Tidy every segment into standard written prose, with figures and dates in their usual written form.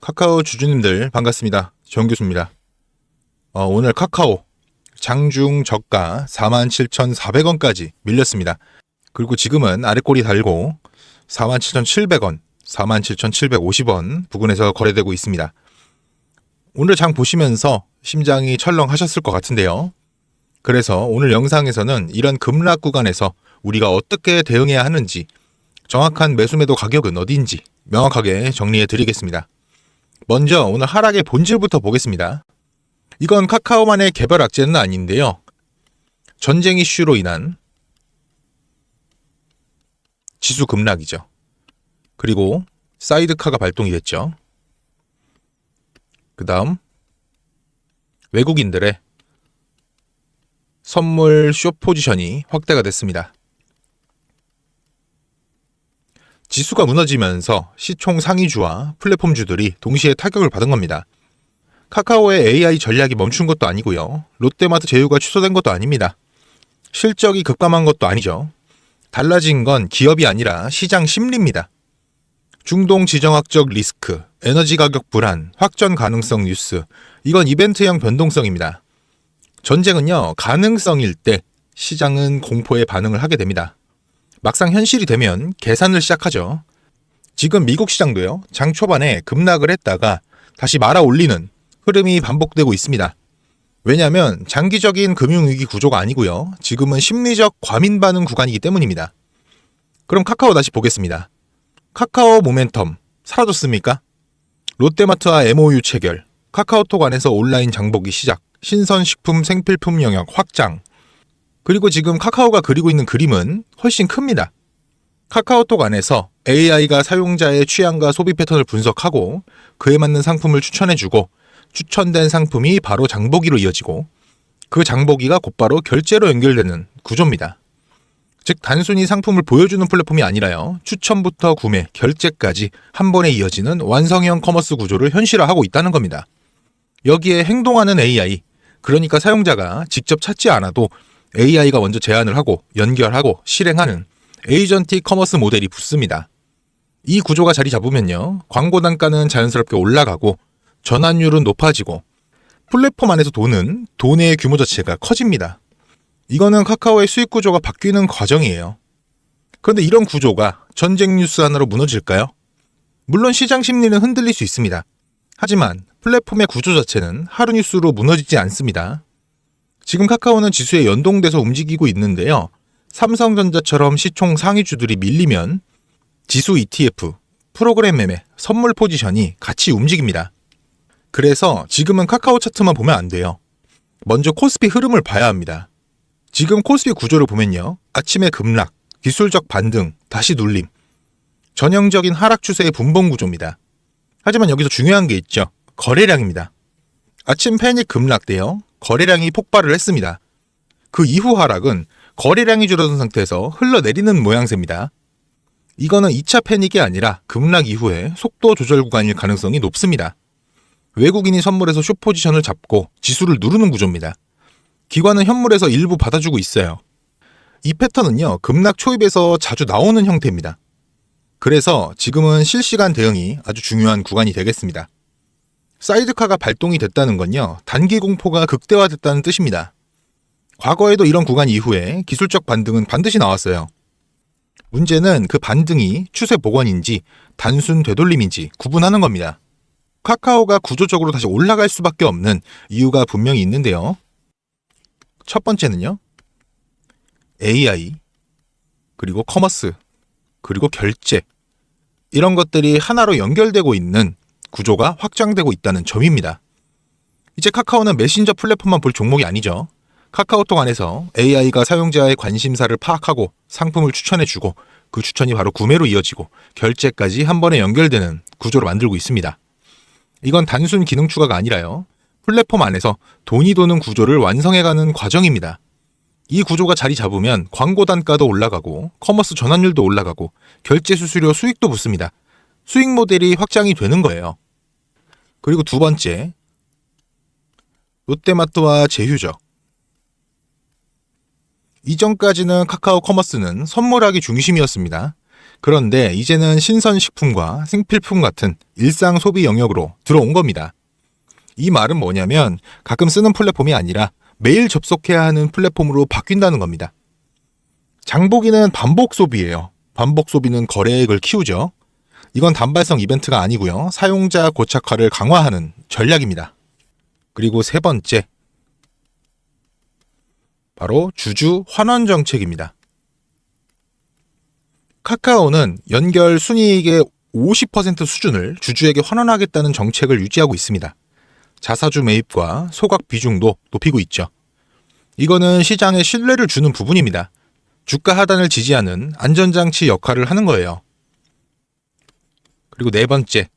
카카오 주주님들 반갑습니다. 정교수입니다. 오늘 카카오 장중 저가 47,400원까지 밀렸습니다. 그리고 지금은 아랫꼬리 달고 47,700원, 47,750원 부근에서 거래되고 있습니다. 오늘 장 보시면서 심장이 철렁하셨을 것 같은데요. 그래서 오늘 영상에서는 이런 급락 구간에서 우리가 어떻게 대응해야 하는지, 정확한 매수매도 가격은 어디인지 명확하게 정리해 드리겠습니다. 먼저 오늘 하락의 본질부터 보겠습니다. 이건 카카오만의 개별 악재는 아닌데요. 전쟁 이슈로 인한 지수 급락이죠. 그리고 사이드카가 발동이 됐죠. 그 다음 외국인들의 선물 숏 포지션이 확대가 됐습니다. 지수가 무너지면서 시총 상위주와 플랫폼주들이 동시에 타격을 받은 겁니다. 카카오의 AI 전략이 멈춘 것도 아니고요. 롯데마트 제휴가 취소된 것도 아닙니다. 실적이 급감한 것도 아니죠. 달라진 건 기업이 아니라 시장 심리입니다. 중동 지정학적 리스크, 에너지 가격 불안, 확전 가능성 뉴스, 이건 이벤트형 변동성입니다. 전쟁은요, 가능성일 때 시장은 공포에 반응을 하게 됩니다. 막상 현실이 되면 계산을 시작하죠. 지금 미국 시장도요, 장 초반에 급락을 했다가 다시 말아 올리는 흐름이 반복되고 있습니다. 왜냐하면 장기적인 금융위기 구조가 아니고요, 지금은 심리적 과민 반응 구간이기 때문입니다. 그럼 카카오 다시 보겠습니다. 카카오 모멘텀 사라졌습니까? 롯데마트와 MOU 체결, 카카오톡 안에서 온라인 장보기 시작, 신선식품 생필품 영역 확장, 그리고 지금 카카오가 그리고 있는 그림은 훨씬 큽니다. 카카오톡 안에서 AI가 사용자의 취향과 소비 패턴을 분석하고 그에 맞는 상품을 추천해주고, 추천된 상품이 바로 장보기로 이어지고, 그 장보기가 곧바로 결제로 연결되는 구조입니다. 즉 단순히 상품을 보여주는 플랫폼이 아니라요, 추천부터 구매, 결제까지 한 번에 이어지는 완성형 커머스 구조를 현실화하고 있다는 겁니다. 여기에 행동하는 AI, 그러니까 사용자가 직접 찾지 않아도 AI가 먼저 제안을 하고 연결하고 실행하는 에이전틱 커머스 모델이 붙습니다. 이 구조가 자리 잡으면요, 광고 단가는 자연스럽게 올라가고 전환율은 높아지고 플랫폼 안에서 돈의 규모 자체가 커집니다. 이거는 카카오의 수익 구조가 바뀌는 과정이에요. 그런데 이런 구조가 전쟁 뉴스 하나로 무너질까요? 물론 시장 심리는 흔들릴 수 있습니다. 하지만 플랫폼의 구조 자체는 하루 뉴스로 무너지지 않습니다. 지금 카카오는 지수에 연동돼서 움직이고 있는데요. 삼성전자처럼 시총 상위주들이 밀리면 지수 ETF, 프로그램 매매, 선물 포지션이 같이 움직입니다. 그래서 지금은 카카오 차트만 보면 안 돼요. 먼저 코스피 흐름을 봐야 합니다. 지금 코스피 구조를 보면요, 아침에 급락, 기술적 반등, 다시 눌림, 전형적인 하락 추세의 분봉 구조입니다. 하지만 여기서 중요한 게 있죠. 거래량입니다. 아침 패닉 급락돼요, 거래량이 폭발을 했습니다. 그 이후 하락은 거래량이 줄어든 상태에서 흘러내리는 모양새입니다. 이거는 2차 패닉이 아니라 급락 이후에 속도 조절 구간일 가능성이 높습니다. 외국인이 선물에서 숏 포지션을 잡고 지수를 누르는 구조입니다. 기관은 현물에서 일부 받아주고 있어요. 이 패턴은요, 급락 초입에서 자주 나오는 형태입니다. 그래서 지금은 실시간 대응이 아주 중요한 구간이 되겠습니다. 사이드카가 발동이 됐다는 건요, 단기 공포가 극대화됐다는 뜻입니다. 과거에도 이런 구간 이후에 기술적 반등은 반드시 나왔어요. 문제는 그 반등이 추세 복원인지 단순 되돌림인지 구분하는 겁니다. 카카오가 구조적으로 다시 올라갈 수밖에 없는 이유가 분명히 있는데요. 첫 번째는요, AI, 그리고 커머스, 그리고 결제, 이런 것들이 하나로 연결되고 있는 구조가 확장되고 있다는 점입니다. 이제 카카오는 메신저 플랫폼만 볼 종목이 아니죠. 카카오톡 안에서 AI가 사용자의 관심사를 파악하고 상품을 추천해주고, 그 추천이 바로 구매로 이어지고 결제까지 한 번에 연결되는 구조로 만들고 있습니다. 이건 단순 기능 추가가 아니라요, 플랫폼 안에서 돈이 도는 구조를 완성해가는 과정입니다. 이 구조가 자리 잡으면 광고 단가도 올라가고 커머스 전환율도 올라가고 결제 수수료 수익도 붙습니다. 수익 모델이 확장이 되는 거예요. 그리고 두 번째, 롯데마트와 제휴죠. 이전까지는 카카오 커머스는 선물하기 중심이었습니다. 그런데 이제는 신선식품과 생필품 같은 일상 소비 영역으로 들어온 겁니다. 이 말은 뭐냐면 가끔 쓰는 플랫폼이 아니라 매일 접속해야 하는 플랫폼으로 바뀐다는 겁니다. 장보기는 반복 소비예요. 반복 소비는 거래액을 키우죠. 이건 단발성 이벤트가 아니고요. 사용자 고착화를 강화하는 전략입니다. 그리고 세 번째, 바로 주주 환원 정책입니다. 카카오는 연결 순이익의 50% 수준을 주주에게 환원하겠다는 정책을 유지하고 있습니다. 자사주 매입과 소각 비중도 높이고 있죠. 이거는 시장에 신뢰를 주는 부분입니다. 주가 하단을 지지하는 안전장치 역할을 하는 거예요. 그리고 네 번째,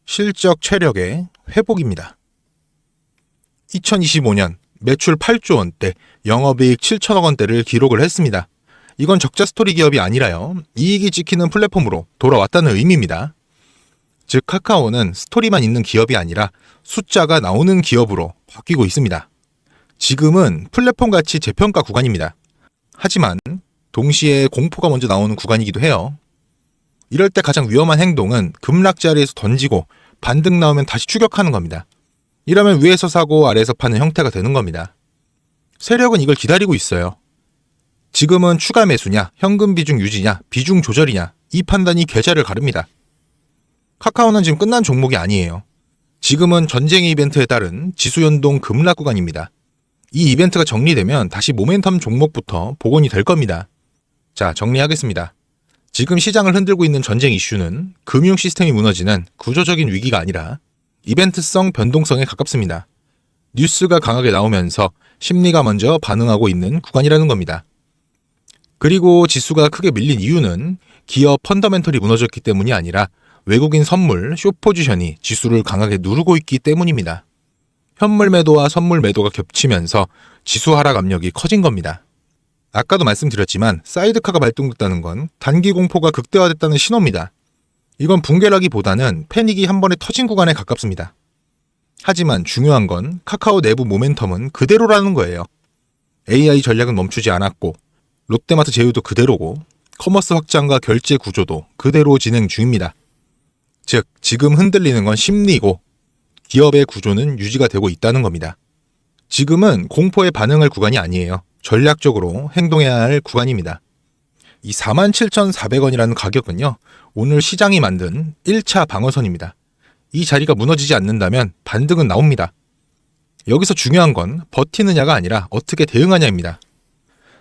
실적 체력의 회복입니다. 2025년 매출 8조 원대, 영업이익 7천억 원대를 기록을 했습니다. 이건 적자 스토리 기업이 아니라요. 이익이 찍히는 플랫폼으로 돌아왔다는 의미입니다. 즉 카카오는 스토리만 있는 기업이 아니라 숫자가 나오는 기업으로 바뀌고 있습니다. 지금은 플랫폼 가치 재평가 구간입니다. 하지만 동시에 공포가 먼저 나오는 구간이기도 해요. 이럴 때 가장 위험한 행동은 급락 자리에서 던지고 반등 나오면 다시 추격하는 겁니다. 이러면 위에서 사고 아래에서 파는 형태가 되는 겁니다. 세력은 이걸 기다리고 있어요. 지금은 추가 매수냐, 현금 비중 유지냐, 비중 조절이냐, 이 판단이 계좌를 가릅니다. 카카오는 지금 끝난 종목이 아니에요. 지금은 전쟁 이벤트에 따른 지수연동 급락 구간입니다. 이 이벤트가 정리되면 다시 모멘텀 종목부터 복원이 될 겁니다. 자, 정리하겠습니다. 지금 시장을 흔들고 있는 전쟁 이슈는 금융 시스템이 무너지는 구조적인 위기가 아니라 이벤트성 변동성에 가깝습니다. 뉴스가 강하게 나오면서 심리가 먼저 반응하고 있는 구간이라는 겁니다. 그리고 지수가 크게 밀린 이유는 기업 펀더멘털이 무너졌기 때문이 아니라 외국인 선물, 숏포지션이 지수를 강하게 누르고 있기 때문입니다. 현물 매도와 선물 매도가 겹치면서 지수 하락 압력이 커진 겁니다. 아까도 말씀드렸지만 사이드카가 발동됐다는 건 단기 공포가 극대화됐다는 신호입니다. 이건 붕괴라기보다는 패닉이 한 번에 터진 구간에 가깝습니다. 하지만 중요한 건 카카오 내부 모멘텀은 그대로라는 거예요. AI 전략은 멈추지 않았고 롯데마트 제휴도 그대로고 커머스 확장과 결제 구조도 그대로 진행 중입니다. 즉 지금 흔들리는 건 심리고 기업의 구조는 유지가 되고 있다는 겁니다. 지금은 공포에 반응할 구간이 아니에요. 전략적으로 행동해야 할 구간입니다. 이 47,400원이라는 가격은요, 오늘 시장이 만든 1차 방어선입니다. 이 자리가 무너지지 않는다면 반등은 나옵니다. 여기서 중요한 건 버티느냐가 아니라 어떻게 대응하냐입니다.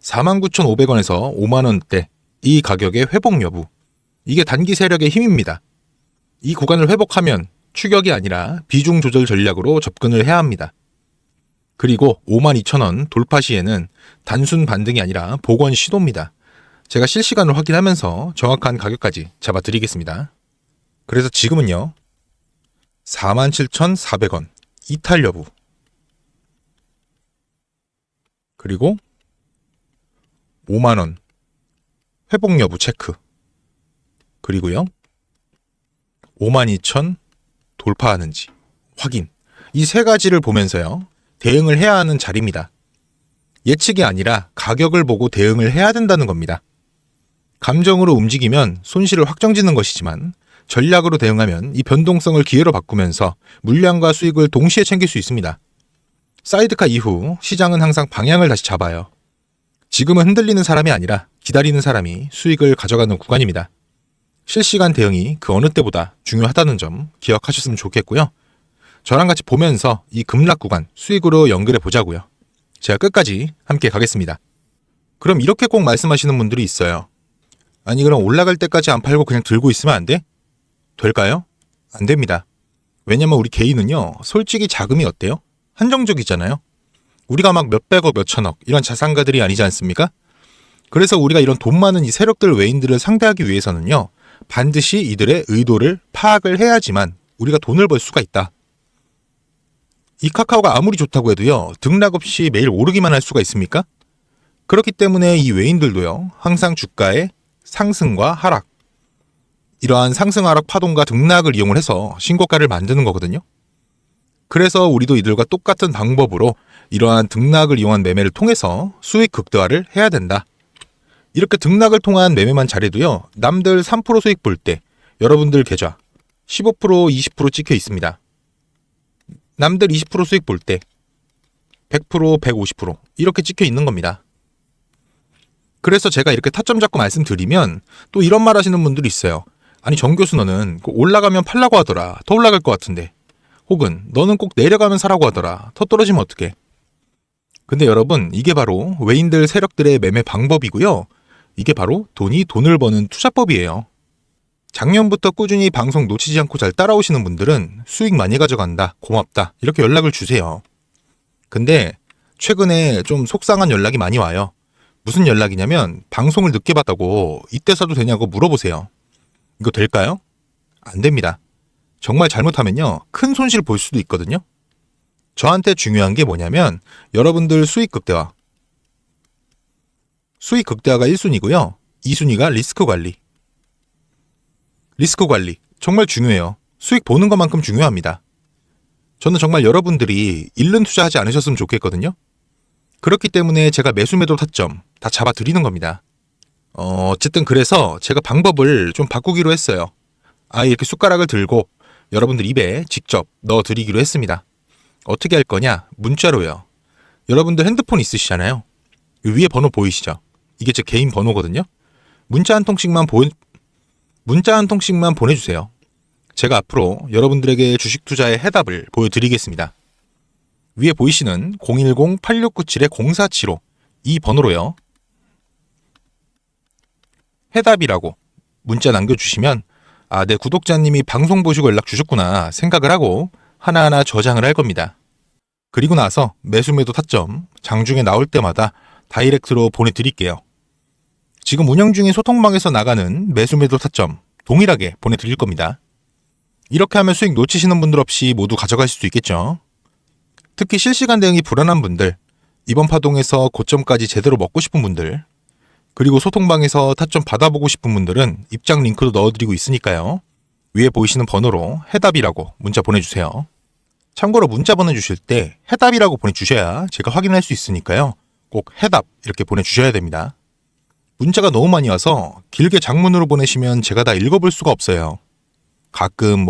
49,500원에서 5만원대 이 가격의 회복 여부, 이게 단기 세력의 힘입니다. 이 구간을 회복하면 추격이 아니라 비중 조절 전략으로 접근을 해야 합니다. 그리고 52,000원 돌파 시에는 단순 반등이 아니라 복원 시도입니다. 제가 실시간으로 확인하면서 정확한 가격까지 잡아드리겠습니다. 그래서 지금은요, 47,400원 이탈 여부, 그리고 5만원 회복 여부 체크, 그리고요 52,000 돌파하는지 확인, 이 세 가지를 보면서요 대응을 해야 하는 자리입니다. 예측이 아니라 가격을 보고 대응을 해야 된다는 겁니다. 감정으로 움직이면 손실을 확정짓는 것이지만 전략으로 대응하면 이 변동성을 기회로 바꾸면서 물량과 수익을 동시에 챙길 수 있습니다. 사이드카 이후 시장은 항상 방향을 다시 잡아요. 지금은 흔들리는 사람이 아니라 기다리는 사람이 수익을 가져가는 구간입니다. 실시간 대응이 그 어느 때보다 중요하다는 점 기억하셨으면 좋겠고요. 저랑 같이 보면서 이 급락 구간 수익으로 연결해 보자고요. 제가 끝까지 함께 가겠습니다. 그럼 이렇게 꼭 말씀하시는 분들이 있어요. 아니 그럼 올라갈 때까지 안 팔고 그냥 들고 있으면 안 돼? 될까요? 안 됩니다. 왜냐면 우리 개인은요, 솔직히 자금이 어때요? 한정적이잖아요. 우리가 막 몇백억 몇천억 이런 자산가들이 아니지 않습니까? 그래서 우리가 이런 돈 많은 이 세력들 외인들을 상대하기 위해서는요, 반드시 이들의 의도를 파악을 해야지만 우리가 돈을 벌 수가 있다. 이 카카오가 아무리 좋다고 해도요, 등락 없이 매일 오르기만 할 수가 있습니까? 그렇기 때문에 이 외인들도요, 항상 주가의 상승과 하락, 이러한 상승 하락 파동과 등락을 이용을 해서 신고가를 만드는 거거든요. 그래서 우리도 이들과 똑같은 방법으로 이러한 등락을 이용한 매매를 통해서 수익 극대화를 해야 된다. 이렇게 등락을 통한 매매만 잘해도요, 남들 3% 수익 볼 때 여러분들 계좌 15%, 20% 찍혀 있습니다. 남들 20% 수익 볼 때 100%, 150% 이렇게 찍혀 있는 겁니다. 그래서 제가 이렇게 타점 잡고 말씀드리면 또 이런 말 하시는 분들이 있어요. 아니 정 교수 너는 올라가면 팔라고 하더라. 더 올라갈 것 같은데. 혹은 너는 꼭 내려가면 사라고 하더라. 더 떨어지면 어떡해. 근데 여러분 이게 바로 외인들 세력들의 매매 방법이고요. 이게 바로 돈을 버는 투자법이에요. 작년부터 꾸준히 방송 놓치지 않고 잘 따라오시는 분들은 수익 많이 가져간다, 고맙다 이렇게 연락을 주세요. 근데 최근에 좀 속상한 연락이 많이 와요. 무슨 연락이냐면 방송을 늦게 봤다고 이때 사도 되냐고 물어보세요. 이거 될까요? 안 됩니다. 정말 잘못하면요 큰 손실 볼 수도 있거든요. 저한테 중요한 게 뭐냐면 여러분들 수익 극대화. 수익 극대화가 1순위고요. 2순위가 리스크 관리. 리스크 관리 정말 중요해요. 수익 보는 것만큼 중요합니다. 저는 정말 여러분들이 잃는 투자하지 않으셨으면 좋겠거든요. 그렇기 때문에 제가 매수 매도 타점 다 잡아드리는 겁니다. 어쨌든 그래서 제가 방법을 좀 바꾸기로 했어요. 이렇게 숟가락을 들고 여러분들 입에 직접 넣어드리기로 했습니다. 어떻게 할 거냐? 문자로요. 여러분들 핸드폰 있으시잖아요. 위에 번호 보이시죠? 이게 제 개인 번호거든요. 문자 한 통씩만 보내주세요. 제가 앞으로 여러분들에게 주식 투자의 해답을 보여드리겠습니다. 위에 보이시는 010-8697-0475 이 번호로요. 해답이라고 문자 남겨주시면 내 구독자님이 방송 보시고 연락 주셨구나 생각을 하고 하나하나 저장을 할 겁니다. 그리고 나서 매수매도 타점 장중에 나올 때마다 다이렉트로 보내드릴게요. 지금 운영 중인 소통방에서 나가는 매수매도 타점 동일하게 보내드릴 겁니다. 이렇게 하면 수익 놓치시는 분들 없이 모두 가져가실 수 있겠죠. 특히 실시간 대응이 불안한 분들, 이번 파동에서 고점까지 제대로 먹고 싶은 분들, 그리고 소통방에서 타점 받아보고 싶은 분들은 입장 링크도 넣어드리고 있으니까요. 위에 보이시는 번호로 해답이라고 문자 보내주세요. 참고로 문자 보내주실 때 해답이라고 보내주셔야 제가 확인할 수 있으니까요. 꼭 해답 이렇게 보내주셔야 됩니다. 문자가 너무 많이 와서 길게 장문으로 보내시면 제가 다 읽어볼 수가 없어요. 가끔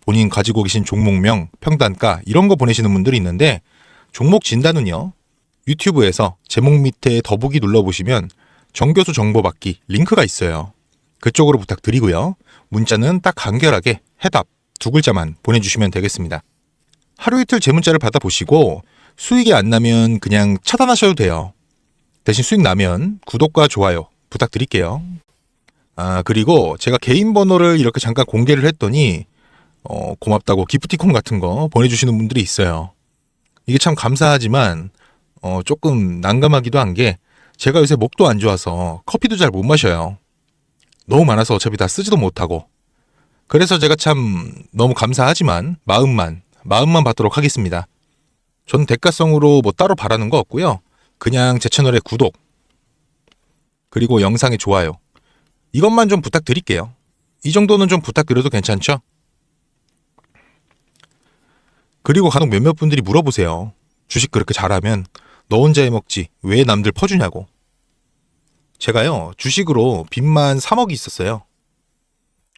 본인 가지고 계신 종목명, 평단가 이런 거 보내시는 분들이 있는데 종목 진단은요. 유튜브에서 제목 밑에 더보기 눌러보시면 정교수 정보받기 링크가 있어요. 그쪽으로 부탁드리고요. 문자는 딱 간결하게 해답 2글자만 보내주시면 되겠습니다. 하루 이틀 제 문자를 받아보시고 수익이 안 나면 그냥 차단하셔도 돼요. 대신 수익 나면 구독과 좋아요 부탁드릴게요. 그리고 제가 개인 번호를 이렇게 잠깐 공개를 했더니 고맙다고 기프티콘 같은 거 보내주시는 분들이 있어요. 이게 참 감사하지만 조금 난감하기도 한 게 제가 요새 목도 안 좋아서 커피도 잘 못 마셔요. 너무 많아서 어차피 다 쓰지도 못하고. 그래서 제가 참 너무 감사하지만 마음만 받도록 하겠습니다. 전 대가성으로 따로 바라는 거 없고요. 그냥 제 채널에 구독 그리고 영상에 좋아요 이것만 좀 부탁드릴게요. 이 정도는 좀 부탁드려도 괜찮죠? 그리고 간혹 몇몇 분들이 물어보세요. 주식 그렇게 잘하면 너 혼자 해먹지 왜 남들 퍼주냐고. 제가요 주식으로 빚만 3억이 있었어요.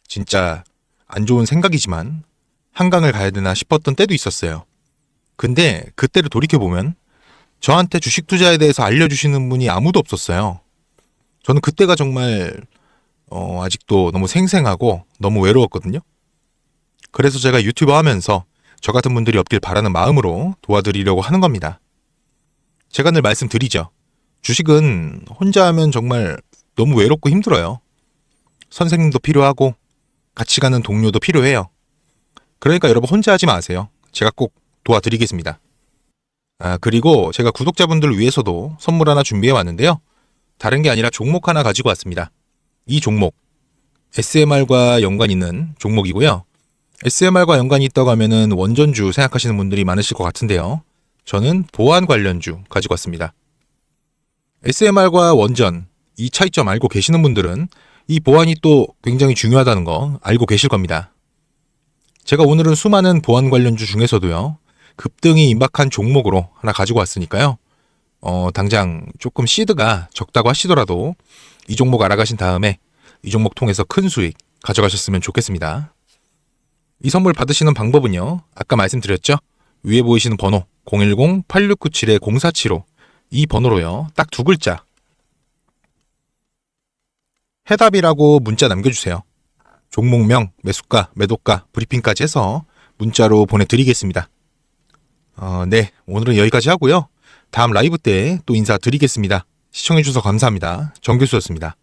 진짜 안 좋은 생각이지만 한강을 가야 되나 싶었던 때도 있었어요. 근데 그때를 돌이켜보면 저한테 주식 투자에 대해서 알려주시는 분이 아무도 없었어요. 저는 그때가 정말 아직도 너무 생생하고 너무 외로웠거든요. 그래서 제가 유튜버 하면서 저 같은 분들이 없길 바라는 마음으로 도와드리려고 하는 겁니다. 제가 늘 말씀드리죠. 주식은 혼자 하면 정말 너무 외롭고 힘들어요. 선생님도 필요하고 같이 가는 동료도 필요해요. 그러니까 여러분 혼자 하지 마세요. 제가 꼭 도와드리겠습니다. 그리고 제가 구독자분들을 위해서도 선물 하나 준비해 왔는데요. 다른 게 아니라 종목 하나 가지고 왔습니다. 이 종목 SMR과 연관 있는 종목이고요. SMR과 연관이 있다고 하면은 원전주 생각하시는 분들이 많으실 것 같은데요. 저는 보안 관련주 가지고 왔습니다. SMR과 원전 이 차이점 알고 계시는 분들은 이 보안이 또 굉장히 중요하다는 거 알고 계실 겁니다. 제가 오늘은 수많은 보안 관련주 중에서도요. 급등이 임박한 종목으로 하나 가지고 왔으니까요. 당장 조금 시드가 적다고 하시더라도 이 종목 알아가신 다음에 이 종목 통해서 큰 수익 가져가셨으면 좋겠습니다. 이 선물 받으시는 방법은요. 아까 말씀드렸죠. 위에 보이시는 번호 010-8697-0475 이 번호로요. 딱 두 글자 해답이라고 문자 남겨주세요. 종목명, 매수가, 매도가, 브리핑까지 해서 문자로 보내드리겠습니다. 네, 오늘은 여기까지 하고요. 다음 라이브 때 또 인사드리겠습니다. 시청해주셔서 감사합니다. 정 교수였습니다.